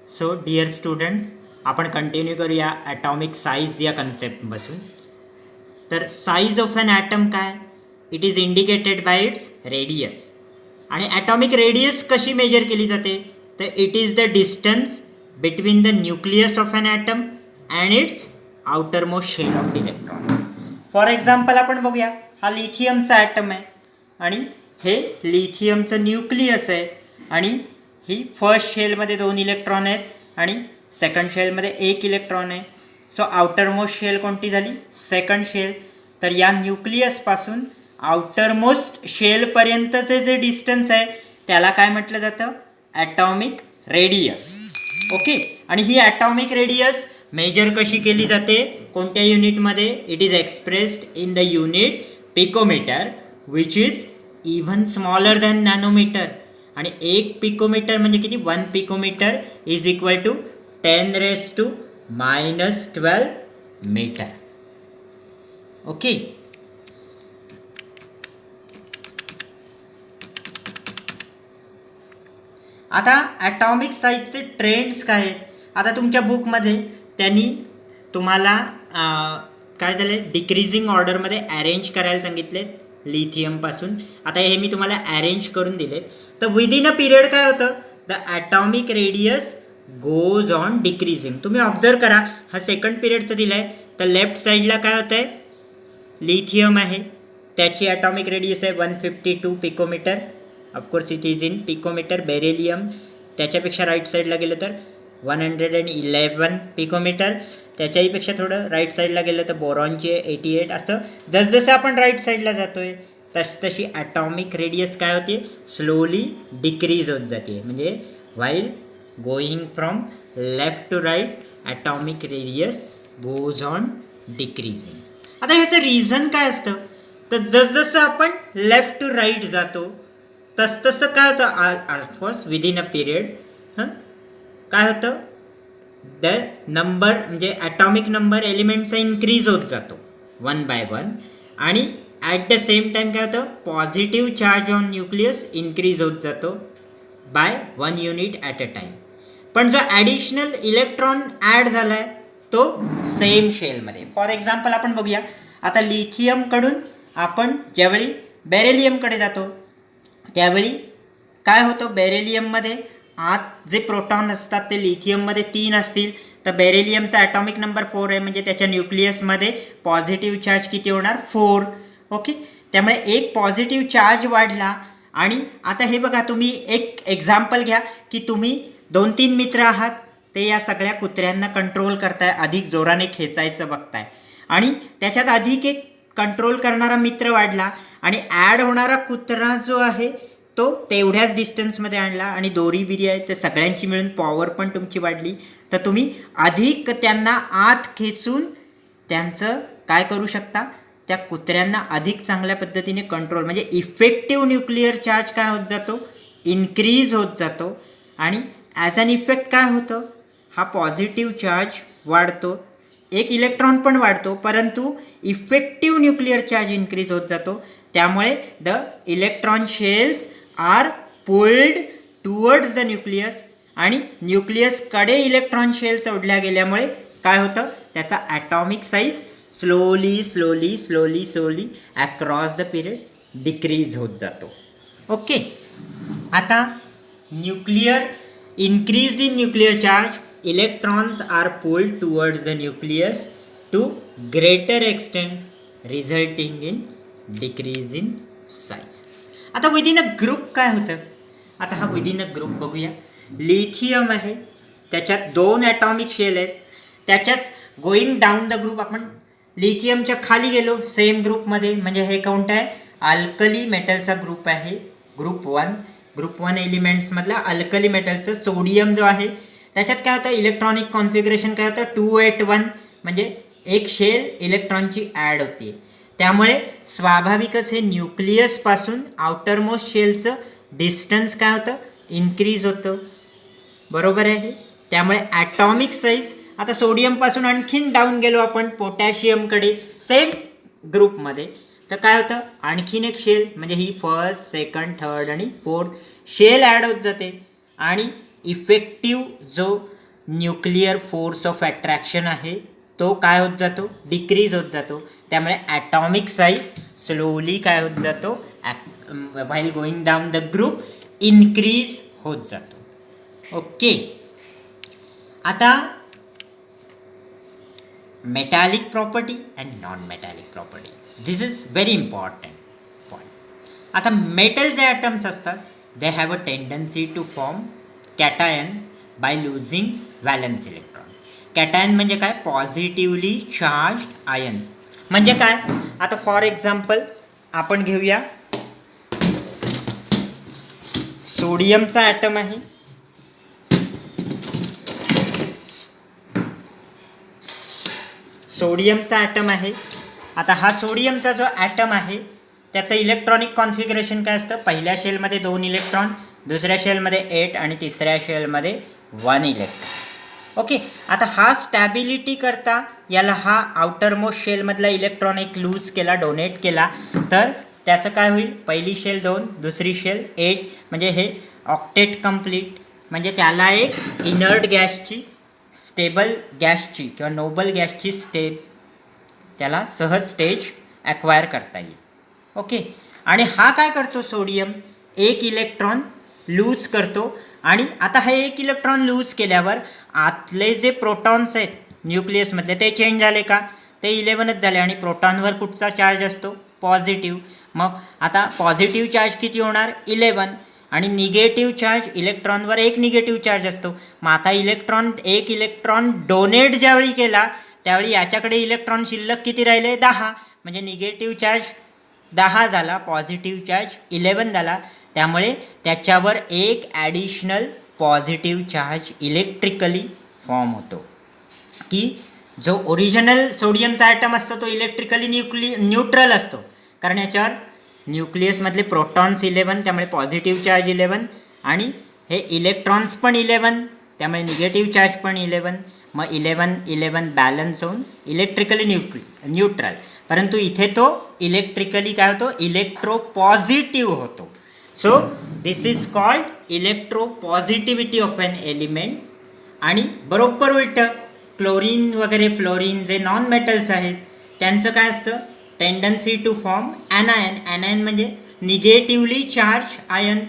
So dear students, आपण continue करूया atomic size या कन्सेप्टपासून. तर साईज ऑफ ॲन ॲटम काय? It is indicated by its radius. आणि ॲटॉमिक रेडियस कशी मेजर केली जाते? तर it is the distance between the nucleus of an atom and its outer most shell of electron. For example आपण बघूया, हा लिथियमचा item आहे आणि हे लिथियमचं न्यूक्लियस आहे आणि ही फर्स्ट शेलमध्ये 2 इलेक्ट्रॉन आहेत आणि सेकंड शेलमध्ये 1 इलेक्ट्रॉन आहे. सो आउटरमोस्ट शेल कोणती झाली? Second shell. तर या न्यूक्लियसपासून आउटरमोस्ट शेलपर्यंतचे जे डिस्टन्स आहे त्याला काय म्हटलं जातं? Atomic radius. ओके. आणि ही ॲटॉमिक रेडियस मेजर कशी केली जाते? कोणत्या युनिटमध्ये? It is expressed in the unit picometer which is even smaller than nanometer. आणि 1 पिकोमीटर म्हणजे किती? 1 picometer is equal to 10⁻⁻12 meter. Okay. आता ॲटॉमिक साईजचे ट्रेंड्स काय आहेत? आता तुमच्या बुकमध्ये त्यांनी तुम्हाला काय झालं, डिक्रीजिंग ऑर्डरमध्ये अरेंज करायला सांगितले लिथियमपासून. आता हे मी तुम्हाला अरेंज करून दिलेत. तर विदिन अ पिरियड काय होतं? The atomic radius goes on decreasing. तुम्ही ऑब्झर्व करा, हा सेकंड पिरियडचं दिलं आहे. तर लेफ्ट साईडला काय होतं आहे? लिथियम आहे, त्याची ॲटॉमिक रेडियस आहे 152 picometer. Of course it is in picometer. Beryllium त्याच्यापेक्षा राईट साईडला गेलं तर 111 पिकोमीटर. त्याच्याहीपेक्षा थोडं राईट साईडला गेलं तर बोरॉनचे 88. असं जसजसं आपण राईट साईडला जातो आहे तशी ॲटॉमिक रेडियस काय होते? स्लोली डिक्रीज होत जाते. म्हणजे while going from left to right atomic radius goes on decreasing. आता ह्याचं रिझन काय असतं? तर जसजसं आपण लेफ्ट टू राईट जातो तसं काय होतं? ऑफकोर्स विदिन अ पिरियड काय होतं? द नंबर म्हणजे ॲटॉमिक नंबर एलिमेंटचा इन्क्रीज होत जातो 1 by 1. आणि ॲट द सेम टाईम काय होतं? Positive charge on nucleus increase होत जातो by 1 unit at a time. पण जो ॲडिशनल इलेक्ट्रॉन ॲड झाला आहे तो सेम शेलमध्ये. फॉर एक्झाम्पल आपण बघूया, आता लिथियमकडून आपण ज्यावेळी बेरिलियमकडे जातो त्यावेळी काय होतं? बेरिलियममध्ये आत जे प्रोटॉन असतात ते लिथियममध्ये 3 असतील. तर बेरिलियमचा ॲटॉमिक नंबर 4 आहे, म्हणजे त्याच्या न्यूक्लियसमध्ये पॉझिटिव्ह चार्ज किती होणार? 4. ओके. त्यामुळे एक पॉझिटिव्ह चार्ज वाढला. आणि आता हे बघा, तुम्ही एक एक्झाम्पल घ्या की तुम्ही 2-3 मित्र आहात, ते या सगळ्या कुत्र्यांना कंट्रोल करताय, अधिक जोराने खेचायचं बघताय. आणि त्याच्यात अधिक एक कंट्रोल करणारा मित्र वाढला आणि ॲड होणारा कुत्रा जो आहे तो तेवढ्याच डिस्टन्समध्ये आणला आणि दोरी बिरी आहे तर सगळ्यांची मिळून पॉवर पण तुमची वाढली. तर तुम्ही अधिक त्यांना आत खेचून त्यांचं काय करू शकता? त्या कुत्र्यांना अधिक चांगल्या पद्धतीने कंट्रोल, म्हणजे इफेक्टिव्ह न्यूक्लिअर चार्ज काय होत जातो? इन्क्रीज होत जातो. आणि ॲज अन इफेक्ट काय होतं? हा पॉझिटिव्ह चार्ज वाढतो, एक इलेक्ट्रॉन पण वाढतो, परंतु इफेक्टिव्ह न्यूक्लिअर चार्ज इन्क्रीज होत जातो. त्यामुळे the electron shells are pulled towards the nucleus. आणि न्यूक्लियसकडे इलेक्ट्रॉन शेल्स ओढल्या गेल्यामुळे काय होतं? त्याचा atomic size slowly across the period decrease होत जातो. ओके. आता nuclear increase in nuclear charge, electrons are pulled towards the nucleus to greater extent resulting in decrease in size. आता विदिन अ ग्रुप काय होतं? आता हा विदिन अ ग्रुप बघूया. Lithium आहे, त्याच्यात 2 ॲटॉमिक शेल आहेत. त्याच्याच गोईंग डाऊन द ग्रुप आपण लिथियमच्या खाली गेलो सेम ग्रुपमध्ये, म्हणजे हे काउंट आहे अल्कली मेटलचा ग्रुप आहे, ग्रुप 1. ग्रुप 1 एलिमेंट्समधला अल्कली मेटलचं सोडियम जो आहे त्याच्यात काय होतं? इलेक्ट्रॉनिक कॉन्फिगरेशन काय होतं? 281, म्हणजे एक शेल इलेक्ट्रॉनची ॲड होते. त्यामुळे स्वाभाविकच हे न्यूक्लियसपासून आउटरमोस्ट शेलचं डिस्टन्स काय होतं? इन्क्रीज होतं. बरोबर आहे. त्यामुळे ॲटॉमिक साईज, आता सोडियमपासून आणखीन डाऊन गेलो आपण पोटॅशियमकडे सेम ग्रुपमध्ये, तर काय होतं? आणखीन एक शेल, म्हणजे ही फर्स्ट, सेकंड, थर्ड आणि फोर्थ शेल ॲड होत जाते. आणि इफेक्टिव्ह जो न्यूक्लिअर फोर्स ऑफ अट्रॅक्शन आहे तो काय होत जातो, डिक्रीज होत जातो. त्यामुळे ॲटॉमिक साईज स्लोली काय होत जातो, while going down the group increase होत जातो. ओके. आता metallic property and non metallic property, this is very important point. आता मेटल जे ॲटम्स असतात they have a tendency to form cation by losing valence electron. Cation म्हणजे काय, positively charge ion. म्हणजे काय, आता फॉर एक्झाम्पल आपण घेऊया सोडियमचा ॲटम आहे. सोडियमचा ॲटम आहे. आता हा सोडियमचा जो ॲटम आहे त्याचं इलेक्ट्रॉनिक कॉन्फिगरेशन काय असतं, पहिल्या शेलमध्ये 2 इलेक्ट्रॉन, दुसऱ्या शेलमध्ये 8 आणि तिसऱ्या शेलमध्ये 1 इलेक्ट्रॉन. ओके. आता हा स्टॅबिलिटी करता याला हा आउटर मोस्ट शेलमधला इलेक्ट्रॉन एक लूज केला, डोनेट केला, तर त्याचं काय होईल, पहिली शेल 2, दुसरी शेल 8, म्हणजे हे ऑक्टेट कंप्लीट. म्हणजे त्याला एक इनर्ट गॅसची, स्टेबल गॅसची किंवा नोबल गॅसची त्याला सहज स्टेज ॲक्वायर करता येईल. ओके. आणि हा काय करतो, सोडियम एक इलेक्ट्रॉन लूज करतो. आणि आता हे एक इलेक्ट्रॉन लूज केल्यावर आतले जे प्रोटॉन्स आहेत न्यूक्लियसमधले ते चेंज झाले का, ते 11च झाले. आणि प्रोटॉनवर कुठचा चार्ज असतो, पॉझिटिव्ह. मग आता पॉझिटिव्ह चार्ज किती होणार, 11. आणि निगेटिव्ह चार्ज, इलेक्ट्रॉनवर एक निगेटिव्ह चार्ज असतो. मग आता एक इलेक्ट्रॉन डोनेट ज्यावेळी केला त्यावेळी याच्याकडे इलेक्ट्रॉन शिल्लक किती राहिले, 10. म्हणजे निगेटिव्ह चार्ज 10 झाला, पॉझिटिव्ह चार्ज 11 झाला. त्यामुळे त्याच्यावर एक additional positive charge electrically form होतो. की जो ओरिजिनल सोडियमचा ॲटम असतो तो इलेक्ट्रिकली न्यूट्रल असतो, कारण याच्यावर न्यूक्लियसमधले प्रोटॉन्स 11, त्यामुळे पॉझिटिव्ह चार्ज 11, आणि हे इलेक्ट्रॉन्स पण 11, त्यामुळे निगेटिव्ह चार्ज पण 11. मग 11 बॅलन्स होऊन इलेक्ट्रिकली न्यूट्रल. परंतु इथे तो इलेक्ट्रिकली काय होतो, इलेक्ट्रोपॉझिटिव्ह होतो. So this is called electropositivity of an element. आणि बरोबर उलटं क्लोरीन वगैरे फ्लोरीन जे नॉन मेटल्स आहेत त्यांचं काय असतं, टेंडन्सी टू फॉर्म ॲनायन. ॲनायन म्हणजे निगेटिव्हली चार्ज आयन.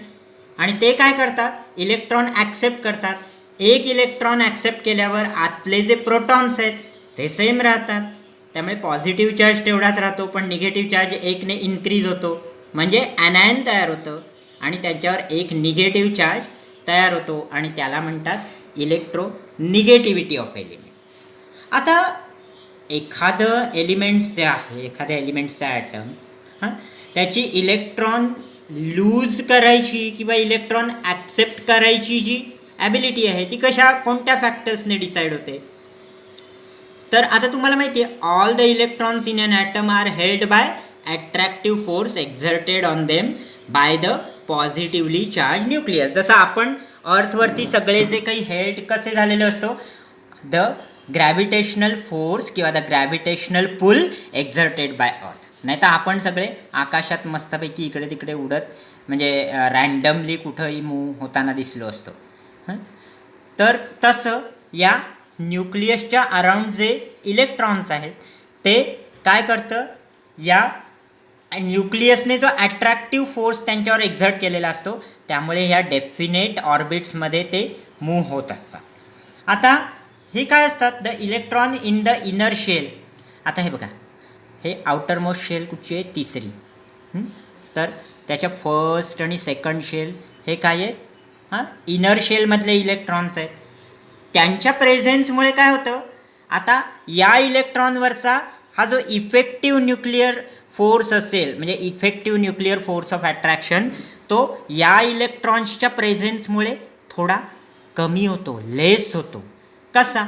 आणि ते काय करतात, इलेक्ट्रॉन ॲक्सेप्ट करतात. एक इलेक्ट्रॉन ॲक्सेप्ट केल्यावर आतले जे प्रोटॉन्स आहेत ते सेम राहतात, त्यामुळे पॉझिटिव्ह चार्ज तेवढाच राहतो, पण निगेटिव्ह चार्ज 1ने इन्क्रीज होतो, म्हणजे ॲनायन तयार होतं. आणि त्याच्यावर एक निगेटिव्ह चार्ज तयार होतो, आणि त्याला म्हणतात इलेक्ट्रो निगेटिव्हिटी ऑफ एलिमेंट. आता एखादं एलिमेंट्स जे आहे, एखाद्या एलिमेंट्सचा ॲटम त्याची इलेक्ट्रॉन लूज करायची किंवा इलेक्ट्रॉन ॲक्सेप्ट करायची जी ॲबिलिटी आहे ती कोणत्या फॅक्टर्सने डिसाईड होते. तर आता तुम्हाला माहिती आहे, all the electrons in an atom are held by attractive force exerted on them by the positively charge nucleus. जसं आपण अर्थवरती सगळे जे काही हेल्ड कसे झालेले असतो, द ग्रॅव्हिटेशनल फोर्स किंवा the gravitational pull exerted by earth. नाही तर आपण सगळे आकाशात मस्तपैकी इकडे तिकडे उडत, म्हणजे रँडमली कुठंही मूव्ह होताना दिसलो असतो. तर तसं या न्यूक्लियसच्या अराउंड जे इलेक्ट्रॉन्स आहेत ते काय करतं, या न्यूक्लियसने जो अट्रॅक्टिव्ह फोर्स त्यांच्यावर एक्झर्ट केलेला असतो त्यामुळे ह्या डेफिनेट ऑर्बिट्समध्ये ते मूव्ह होत असतात. आता हे काय असतात, the electron in the inner shell. आता हे बघा, हे आउटर मोस्ट शेल कुठची आहे, तिसरी. तर त्याच्या फर्स्ट आणि सेकंड शेल हे काय आहेत, इनर शेलमधले इलेक्ट्रॉन्स आहेत. त्यांच्या प्रेझेन्समुळे काय होतं, आता या इलेक्ट्रॉनवरचा हा जो इफेक्टिव्ह न्यूक्लिअर फोर्स असेल, म्हणजे effective nuclear force of attraction, तो या इलेक्ट्रॉन्सच्या प्रेझेन्समुळे थोडा कमी होतो, लेस होतो. कसा,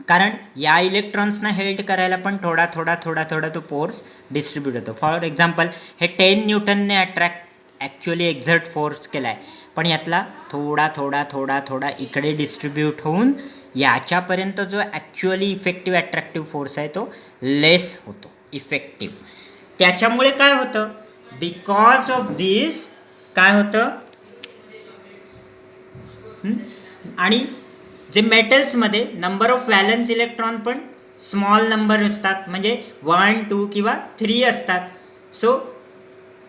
कारण या इलेक्ट्रॉन्सना हेल्ड करायला पण थोडा तो फोर्स डिस्ट्रीब्यूट होतो. फॉर एक्झाम्पल हे 10 न्यूटनने ॲक्च्युअली एक्झर्ट फोर्स केला आहे, पण यातला थोडा इकडे डिस्ट्रीब्यूट होऊन याच्यापर्यंत जो ॲक्च्युअली इफेक्टिव्ह अट्रॅक्टिव्ह फोर्स आहे तो लेस होतो, इफेक्टिव्ह. त्याच्यामुळे काय होतं, बिकॉज ऑफ दिस काय होतं, आणि जे मेटल्समध्ये नंबर ऑफ व्हॅलन्स इलेक्ट्रॉन पण स्मॉल नंबर असतात, म्हणजे 1, 2 किंवा 3 असतात. So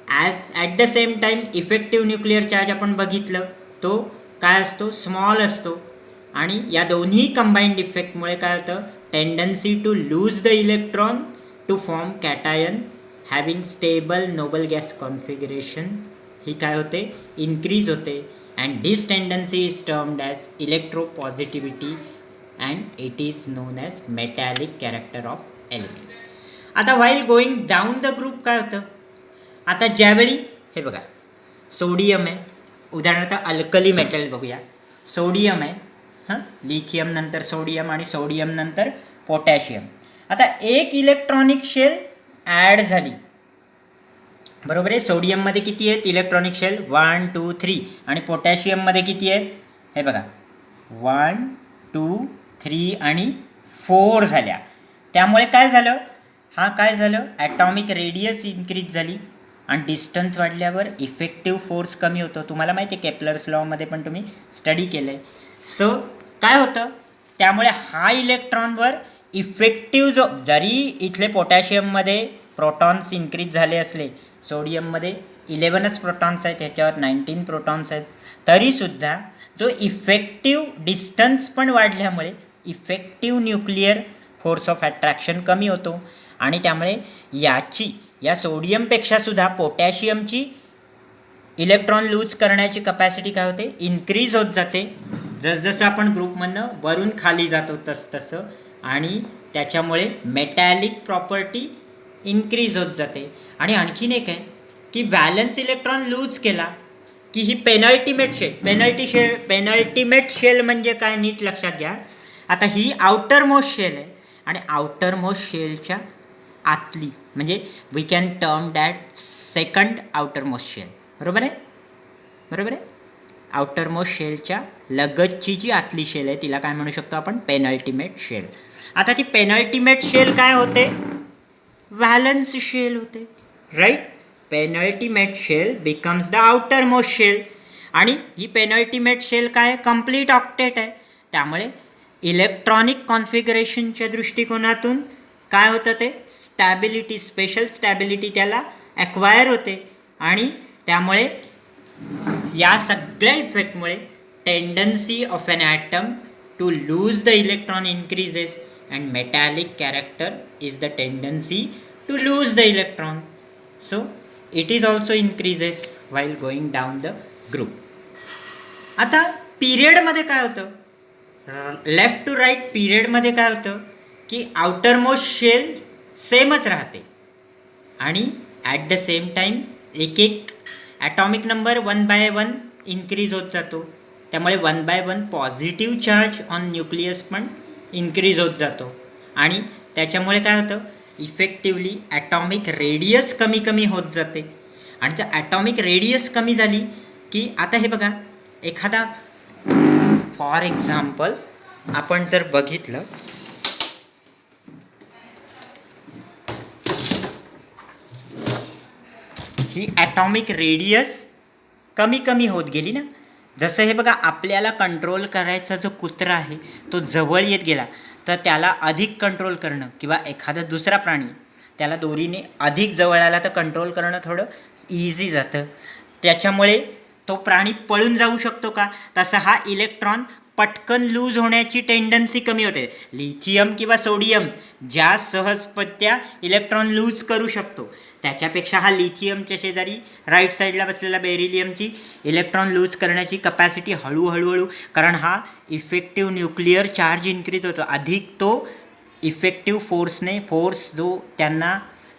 at the same time effective nuclear charge आपण बघितलं तो काय असतो, स्मॉल असतो. आणि या दोन्ही कंबाईंड इफेक्टमुळे काय होतं, tendency to lose the electron to form cation having stable noble gas configuration ही काय होते, इन्क्रीज होते. And this tendency is termed as electropositivity and it is known as metallic character of element. आता while going down the group काय होतं, आता ज्यावेळी हे बघा सोडियम आहे, उदाहरणार्थ अल्कली मेटल बघूया, सोडियम आहे, लिथियम नंतर सोडियम आणि सोडियम नंतर पोटॅशियम. आता एक इलेक्ट्रॉनिक शेल ॲड झाली, बरोबर आहे. सोडियममध्ये किती आहेत इलेक्ट्रॉनिक शेल, 1, 2, 3. आणि पोटॅशियममध्ये किती आहेत, हे बघा 1, 2, 3 आणि 4 झाल्या. त्यामुळे काय झालं, काय झालं, ॲटॉमिक रेडियस इन्क्रीज झाली आणि डिस्टन्स वाढल्यावर इफेक्टिव्ह फोर्स कमी होतो. तुम्हाला माहिती आहे केपलर्स लॉमध्ये पण तुम्ही स्टडी केलं आहे. सो काय होतं, त्यामुळे हा इलेक्ट्रॉनवर इफेक्टिव्ह जो, जरी इथले पोटॅशियममध्ये प्रोटॉन्स इन्क्रीज झाले असले, सोडियममध्ये 11च प्रोटॉन्स आहेत, ह्याच्यावर 19 प्रोटॉन्स आहेत, तरीसुद्धा जो इफेक्टिव्ह डिस्टन्स पण वाढल्यामुळे effective nuclear force of attraction कमी होतो. आणि त्यामुळे या सोडियमपेक्षासुद्धा पोटॅशियमची इलेक्ट्रॉन लूज करण्याची कपॅसिटी काय होते, इन्क्रीज होत जाते. जसजसं आपण ग्रुपमधनं वरून खाली जातो तसं आणि त्याच्यामुळे मेटॅलिक प्रॉपर्टी इन्क्रीज होत जाते. आणि आणखीन एक आहे की व्हॅलन्स इलेक्ट्रॉन लूज केला की ही पेनल्टीमेट शेल म्हणजे काय, नीट लक्षात घ्या. आता ही आउटर मोस्ट शेल आहे आणि आउटर मोस्ट शेलच्या आतली म्हणजे we can term that second outer most shell, बरोबर आहे. आउटर मोस्ट शेलच्या लगतची जी आतली शेल आहे तिला काय म्हणू शकतो आपण, पेनल्टीमेट शेल. आता ती पेनल्टीमेट शेल काय होते, व्हॅलन्स शेल होते, right. Penultimate shell becomes the outer most shell. आणि ही पेनल्टीमेट शेल काय, कम्प्लीट ऑक्टेट आहे. त्यामुळे इलेक्ट्रॉनिक कॉन्फिगरेशनच्या दृष्टिकोनातून काय होतं, ते स्टॅबिलिटी, स्पेशल स्टॅबिलिटी त्याला ॲक्वायर होते. आणि त्यामुळे या सगळ्या इफेक्टमुळे tendency of an atom to lose the electron increases and metallic character is the tendency to lose the electron. So it is also increases while going down the group. आता पिरियडमध्ये काय होतं, लेफ्ट टू राईट पिरियडमध्ये काय होतं की outer most shell सेमच राहते आणि ॲट द सेम टाईम एक ॲटॉमिक नंबर 1/1 इन्क्रीज होत जातो. त्यामुळे 1/1 पॉझिटिव्ह चार्ज ऑन न्यूक्लियस पण इन्क्रीज होत जातो. आणि त्याच्यामुळे काय होतं, इफेक्टिवली ॲटॉमिक रेडियस कमी होत जाते. आणि जर ॲटॉमिक रेडियस कमी झाली की आता हे बघा, एखादा फॉर एक्झाम्पल आपण जर बघितलं, ही ॲटॉमिक रेडियस कमी होत गेली ना. जसं हे बघा, आपल्याला कंट्रोल करायचा जो कुत्रा आहे तो जवळ येत गेला तर त्याला अधिक कंट्रोल करणं, किंवा एखादा दुसरा प्राणी त्याला दोरीने अधिक जवळ आला तर कंट्रोल करणं थोडं इझी जातं. त्याच्यामुळे तो प्राणी पळून जाऊ शकतो का, तसा हा इलेक्ट्रॉन पटकन लूज होण्याची टेंडन्सी कमी होते. लिथियम किंवा सोडियम ज्या सहजपत्या इलेक्ट्रॉन लूज करू शकतो त्याच्यापेक्षा हा लिथियमच्या शेजारी राईट साईडला बसलेला बेरिलियमची इलेक्ट्रॉन लूज करण्याची कपॅसिटी हळूहळू, कारण हा इफेक्टिव्ह न्यूक्लिअर चार्ज इन्क्रीज होतो, अधिक तो इफेक्टिव्ह फोर्स जो त्यांना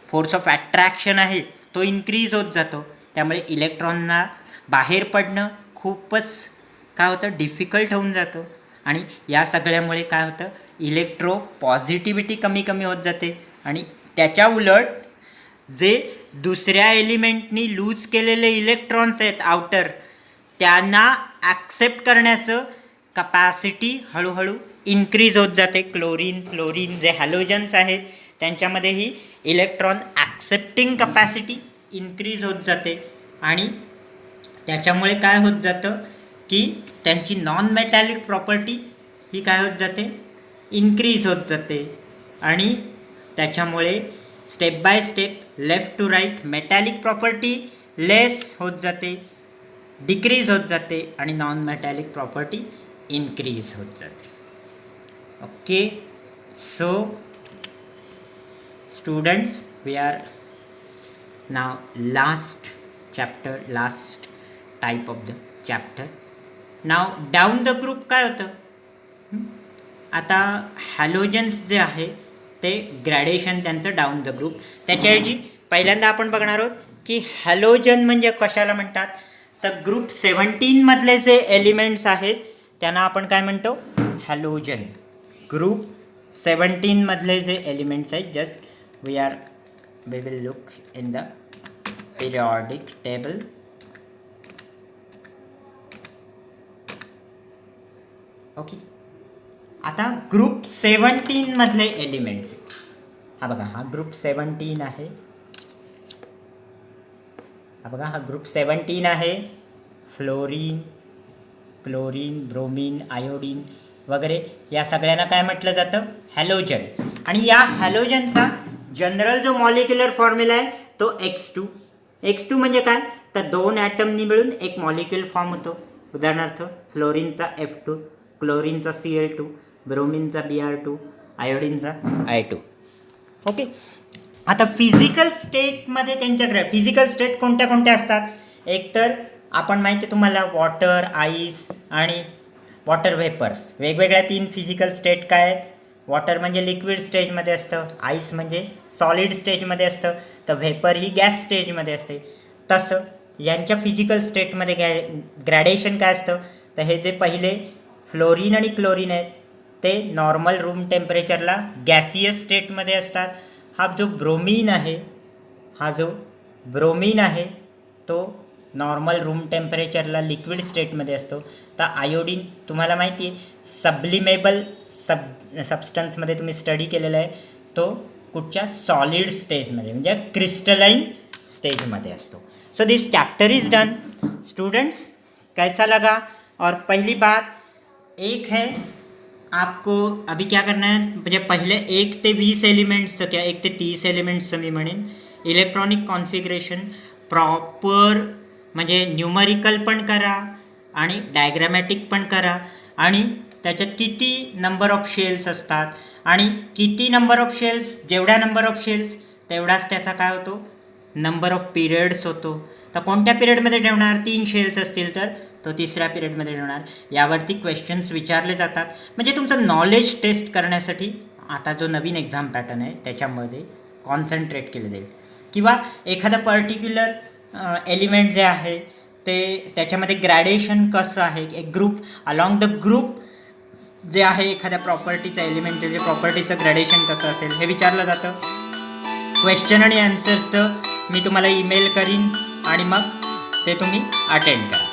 फोर्स ऑफ अट्रॅक्शन आहे तो इन्क्रीज होत जातो. त्यामुळे इलेक्ट्रॉनना बाहेर पडणं खूपच काय होतं, डिफिकल्ट होऊन जातं. आणि या सगळ्यामुळे काय होतं, इलेक्ट्रो पॉझिटिव्हिटी कमी होत जाते. आणि त्याच्या उलट जे दुसऱ्या एलिमेंटनी लूज केलेले इलेक्ट्रॉन्स आहेत आउटर, त्यांना ॲक्सेप्ट करण्याचं कपॅसिटी हळूहळू इन्क्रीज होत जाते. फ्लोरीन जे हॅलोजन्स आहेत त्यांच्यामध्येही इलेक्ट्रॉन ॲक्सेप्टिंग कपॅसिटी इन्क्रीज होत जाते. आणि त्याच्यामुळे काय होत जातं की त्यांची नॉन मेटॅलिक प्रॉपर्टी ही काय होत जाते, इन्क्रीज होत जाते. आणि त्याच्यामुळे step by step left to right metallic property less होत जाते, डिक्रीज होत जाते, आणि नॉन मेटॅलिक प्रॉपर्टी इन्क्रीज होत जाते. Okay, so students, we are now last type of the chapter. Now down the group काय होतं, आता हॅलोजन्स जे आहे ते ग्रॅडेशन त्यांचं डाऊन द ग्रुप. त्याच्याऐवजी पहिल्यांदा आपण बघणार आहोत की हॅलोजन म्हणजे कशाला म्हणतात. तर ग्रुप 17 मधले जे एलिमेंट्स आहेत त्यांना आपण काय म्हणतो, हॅलोजन. ग्रुप 17 मधले जे एलिमेंट्स आहेत, just we will look in the periodic table. Okay, आता ग्रुप 17 मधले एलिमेंट्स, हा बघा, हा ग्रुप 17 आहे. हा बघा, हा ग्रुप 17 आहे. फ्लोरीन, क्लोरीन, ब्रोमीन, आयोडीन वगैरे या सगळ्यांना काय म्हटलं जातं, हॅलोजन. आणि या हॅलोजनचा जनरल जो मॉलिक्युलर फॉर्म्युला आहे तो X2 म्हणजे काय, तर 2 ॲटमनी मिळून एक मॉलिक्युल फॉर्म होतो. उदाहरणार्थ फ्लोरीनचा F2, क्लोरीनचा Cl2, ब्रोमीनचा Br2, आयोडीनचा I2. Okay, आता फिजिकल स्टेटमध्ये त्यांच्याकडे फिजिकल स्टेट कोणत्या कोणत्या असतात. एक तर आपण माहिती आहे तुम्हाला, वॉटर, आईस आणि वॉटर व्हेपर्स. वेगवेगळ्या 3 फिजिकल स्टेट काय आहेत. वॉटर म्हणजे लिक्विड स्टेजमध्ये असतं, आईस म्हणजे सॉलिड स्टेजमध्ये असतं, तर व्हेपर ही गॅस स्टेजमध्ये असते. तसं यांच्या फिजिकल स्टेटमध्ये ग्रॅडेशन काय असतं, तर हे जे पहिले फ्लोरीन आणि क्लोरीन आहेत ते नॉर्मल रूम टेम्परेचरला गॅसियस स्टेटमध्ये असतात. हा जो ब्रोमीन आहे तो नॉर्मल रूम टेम्परेचरला लिक्विड स्टेटमध्ये असतो. तर आयोडीन तुम्हाला माहिती आहे सब्लिमेबल सबस्टन्समध्ये तुम्ही स्टडी केलेला आहे, तो कुठच्या सॉलिड स्टेजमध्ये म्हणजे क्रिस्टलाइन स्टेजमध्ये असतो. So this chapter is done. Students, कैसा लगा. और पहली बात एक है, आपको अभी क्या करना है, म्हणजे पहिले 1 ते 20 एलिमेंट्सचं किंवा 1 ते 30 एलिमेंट्सचं मी म्हणेन इलेक्ट्रॉनिक कॉन्फिगरेशन प्रॉपर म्हणजे न्यूमरिकल पण करा आणि डायग्रामॅटिक पण करा. आणि त्याच्यात किती नंबर ऑफ शेल्स असतात आणि किती नंबर ऑफ शेल्स, जेवढ्या नंबर ऑफ शेल्स तेवढाच त्याचा काय होतो, नंबर ऑफ पिरियड्स होतो. तर कोणत्या पिरियडमध्ये ठेवणार, 3 शेल्स असतील तर तो 3ऱ्या पिरियडमध्ये ठेवणार. यावरती क्वेश्चन्स विचारले जातात. म्हणजे तुमचं नॉलेज टेस्ट करण्यासाठी आता जो नवीन एक्झाम पॅटर्न आहे त्याच्यामध्ये कॉन्सन्ट्रेट केलं जाईल. किंवा एखादं पर्टिक्युलर एलिमेंट जे आहे ते त्याच्यामध्ये ग्रॅडेशन कसं आहे, एक ग्रुप अलॉंग द ग्रुप जे आहे एखाद्या प्रॉपर्टीचं एलिमेंट जे प्रॉपर्टीचं ग्रॅडेशन कसं असेल हे विचारलं जातं. क्वेश्चन आणि आन्सर्सचं मी तुम्हाला ईमेल करीन आणि मग ते तुम्ही अटेंड करा.